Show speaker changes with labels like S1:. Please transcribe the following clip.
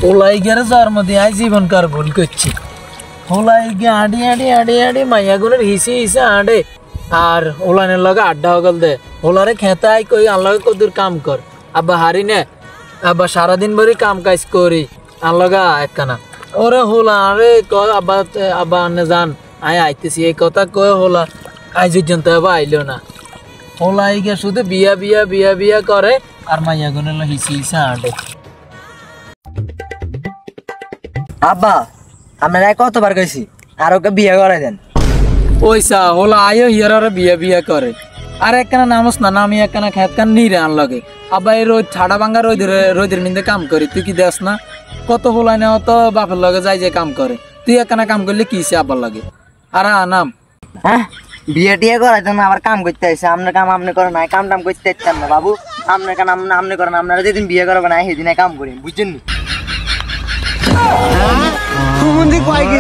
S1: ওলাই গেলে যার মধ্যে আই জীবনকার ভুল করছি ওলাই গিয়ে আডি আডি আডি আডি মাইয়া গুনের হিসে হিসে আডে আর ওলানের লগে আড্ডা হগল দে ওলারে খেতে আই কই আনলগে কদুর কাম কর আব্বা হারি নে আব্বা সারাদিন ভরি কাম কাজ করি আনলগা একখানা ওরে হোলা আরে কয় আব্বা আব্বা আনে যান আই আইতেছি এই কথা কয় হোলা আই পর্যন্ত আবার আইলো না ওলাই গিয়ে শুধু বিয়া বিয়া বিয়া বিয়া করে আর মাইয়া গুনের হিসে হিসে আডে
S2: আব্বা আপনারা কতবার কইছি আর ওকে বিয়ে করে দেন
S1: ওইসা হোলা আয়ো হিয়ারে বিয়া বিয়া করে আর একখানা নামস না নামি একখানা খেত কান নিরে আনলগে আব্বা এই রোদ ছাড়া ভাঙ্গা রোদের মিন্দে কাম করি তুই কি দেস না কত হোলাই না অত বাপের লগে যাই যে কাম করে তুই একখানা কাম করলে কি সে আব্বার লাগে আর নাম
S2: হ্যাঁ বিয়ে টিয়ে করার জন্য আবার কাম করতে আসছে আপনার কাম আপনি করেন না কাম টাম করতে চান না বাবু আপনার কাম আপনি করেন আপনারা যেদিন বিয়ে করবেন না সেদিন কাম করি বুঝছেন নি কয় কি